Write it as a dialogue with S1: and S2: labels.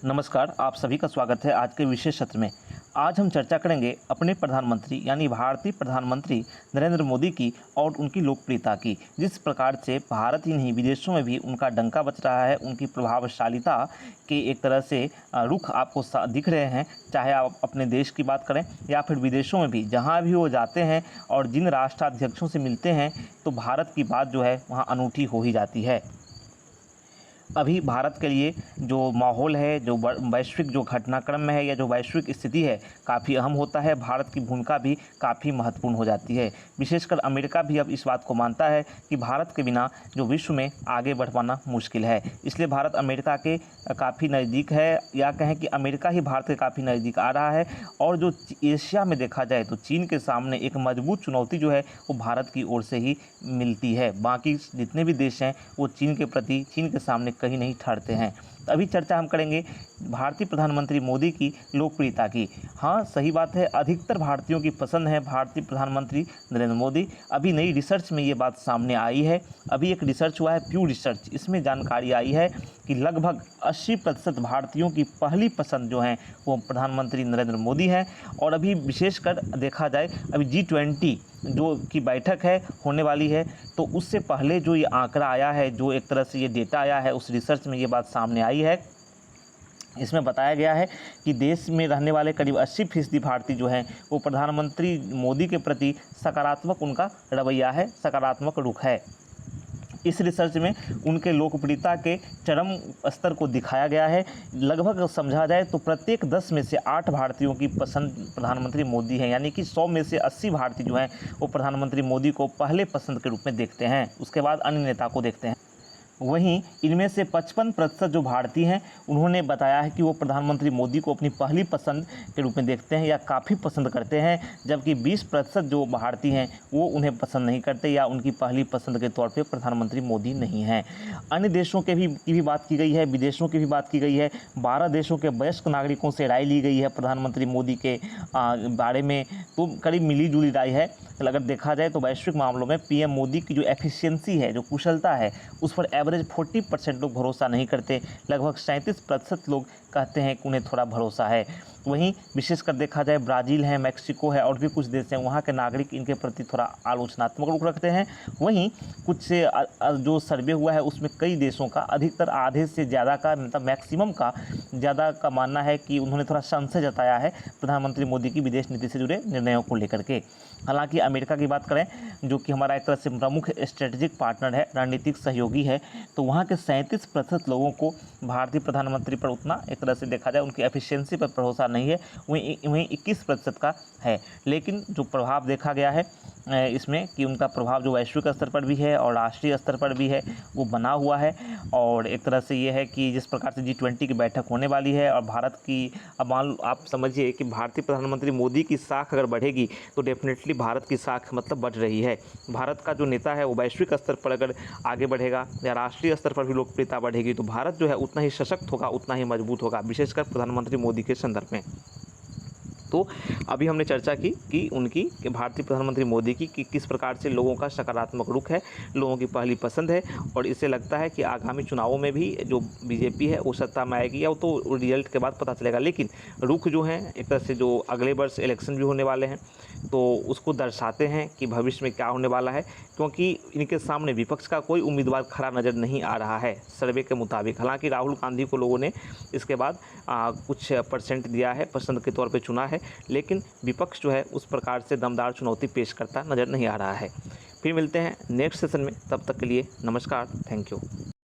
S1: नमस्कार, आप सभी का स्वागत है आज के विशेष सत्र में। आज हम चर्चा करेंगे अपने प्रधानमंत्री यानी भारतीय प्रधानमंत्री नरेंद्र मोदी की और उनकी लोकप्रियता की। जिस प्रकार से भारत ही नहीं विदेशों में भी उनका डंका बज रहा है, उनकी प्रभावशालिता के एक तरह से रुख आपको दिख रहे हैं, चाहे आप अपने देश की बात करें या फिर विदेशों में भी जहाँ भी वो जाते हैं और जिन राष्ट्राध्यक्षों से मिलते हैं तो भारत की बात जो है वहाँ अनूठी हो ही जाती है। अभी भारत के लिए जो माहौल है, जो वैश्विक जो घटनाक्रम है या जो वैश्विक स्थिति है, काफ़ी अहम होता है। भारत की भूमिका भी काफ़ी महत्वपूर्ण हो जाती है। विशेषकर अमेरिका भी अब इस बात को मानता है कि भारत के बिना जो विश्व में आगे बढ़ पाना मुश्किल है। इसलिए भारत अमेरिका के काफ़ी नज़दीक है, या कहें कि अमेरिका ही भारत के काफ़ी नज़दीक आ रहा है। और जो एशिया में देखा जाए तो चीन के सामने एक मजबूत चुनौती जो है वो भारत की ओर से ही मिलती है। बाकी जितने भी देश हैं वो चीन के सामने कहीं नहीं ठहरते हैं। तो अभी चर्चा हम करेंगे भारतीय प्रधानमंत्री मोदी की लोकप्रियता की। हाँ, सही बात है, अधिकतर भारतीयों की पसंद है भारतीय प्रधानमंत्री नरेंद्र मोदी। अभी नई रिसर्च में ये बात सामने आई है। अभी एक रिसर्च हुआ है, प्यू रिसर्च, इसमें जानकारी आई है कि लगभग 80% भारतीयों की पहली पसंद जो है वो प्रधानमंत्री नरेंद्र मोदी है। और अभी विशेषकर देखा जाए, अभी G20 जो की बैठक है होने वाली है, तो उससे पहले जो ये आंकड़ा आया है, जो एक तरह से ये डेटा आया है, उस रिसर्च में ये बात सामने आई है। इसमें बताया गया है कि देश में रहने वाले करीब 80% भारतीय जो हैं वो प्रधानमंत्री मोदी के प्रति सकारात्मक उनका रवैया है, सकारात्मक रुख है। इस रिसर्च में उनके लोकप्रियता के चरम स्तर को दिखाया गया है। लगभग समझा जाए तो प्रत्येक 10 में से 8 भारतीयों की पसंद प्रधानमंत्री मोदी है, यानी कि 100 में से 80 भारतीय जो हैं वो प्रधानमंत्री मोदी को पहले पसंद के रूप में देखते हैं, उसके बाद अन्य नेता को देखते हैं। वहीं इनमें से 55% जो भारतीय हैं उन्होंने बताया है कि वो प्रधानमंत्री मोदी को अपनी पहली पसंद के रूप में देखते हैं या काफ़ी पसंद करते हैं, जबकि 20% जो भारतीय हैं वो उन्हें पसंद नहीं करते या उनकी पहली पसंद के तौर पे प्रधानमंत्री मोदी नहीं हैं। अन्य देशों की भी बात की गई है, विदेशों की भी बात की गई है। 12 देशों के वयस्क नागरिकों से राय ली गई है प्रधानमंत्री मोदी के बारे में, तो करीब मिली जुली राय है। अगर देखा जाए तो वैश्विक मामलों में पीएम मोदी की जो एफिशिएंसी है, जो कुशलता है, उस पर एवरेज 40% लोग भरोसा नहीं करते। लगभग 37% लोग कहते हैं कि उन्हें थोड़ा भरोसा है। वहीं विशेषकर देखा जाए ब्राज़ील है, मैक्सिको है और भी कुछ देश हैं, वहाँ के नागरिक इनके प्रति थोड़ा आलोचनात्मक रुख रखते हैं। वहीं कुछ से जो सर्वे हुआ है उसमें कई देशों का अधिकतर आधे से ज़्यादा का, मतलब मैक्सिमम का ज़्यादा का मानना है कि उन्होंने थोड़ा संशय जताया है प्रधानमंत्री मोदी की विदेश नीति से जुड़े निर्णयों को लेकर के। हालांकि अमेरिका की बात करें, जो कि हमारा एक तरह से प्रमुख स्ट्रेटेजिक पार्टनर है, रणनीतिक सहयोगी है, तो वहाँ के 37% लोगों को भारतीय प्रधानमंत्री पर उतना एक तरह से देखा जाए उनकी एफिशिएंसी पर भरोसा नहीं है। वहीं 21% का है। लेकिन जो प्रभाव देखा गया है इसमें कि उनका प्रभाव जो वैश्विक स्तर पर भी है और राष्ट्रीय स्तर पर भी है वो बना हुआ है। और एक तरह से ये है कि जिस प्रकार से G20 की बैठक होने वाली है और भारत की, अब मान आप समझिए कि भारतीय प्रधानमंत्री मोदी की साख अगर बढ़ेगी तो डेफिनेटली भारत की साख मतलब बढ़ रही है। भारत का जो नेता है वो वैश्विक स्तर पर अगर आगे बढ़ेगा या राष्ट्रीय स्तर पर भी लोकप्रियता बढ़ेगी तो भारत जो है उतना ही सशक्त होगा, उतना ही मजबूत होगा, विशेषकर प्रधानमंत्री मोदी के संदर्भ में। तो अभी हमने चर्चा की कि उनकी कि भारतीय प्रधानमंत्री मोदी की कि किस प्रकार से लोगों का सकारात्मक रुख है, लोगों की पहली पसंद है। और इससे लगता है कि आगामी चुनावों में भी जो बीजेपी है वो सत्ता में आएगी, या वो तो रिजल्ट के बाद पता चलेगा। लेकिन रुख जो है एक तरह से जो अगले वर्ष इलेक्शन भी होने वाले हैं तो उसको दर्शाते हैं कि भविष्य में क्या होने वाला है, क्योंकि इनके सामने विपक्ष का कोई उम्मीदवार खड़ा नज़र नहीं आ रहा है सर्वे के मुताबिक। हालांकि राहुल गांधी को लोगों ने इसके बाद कुछ परसेंट दिया है, पसंद के तौर पे चुना है, लेकिन विपक्ष जो है उस प्रकार से दमदार चुनौती पेश करता नज़र नहीं आ रहा है। फिर मिलते हैं नेक्स्ट सेशन में, तब तक के लिए नमस्कार, थैंक यू।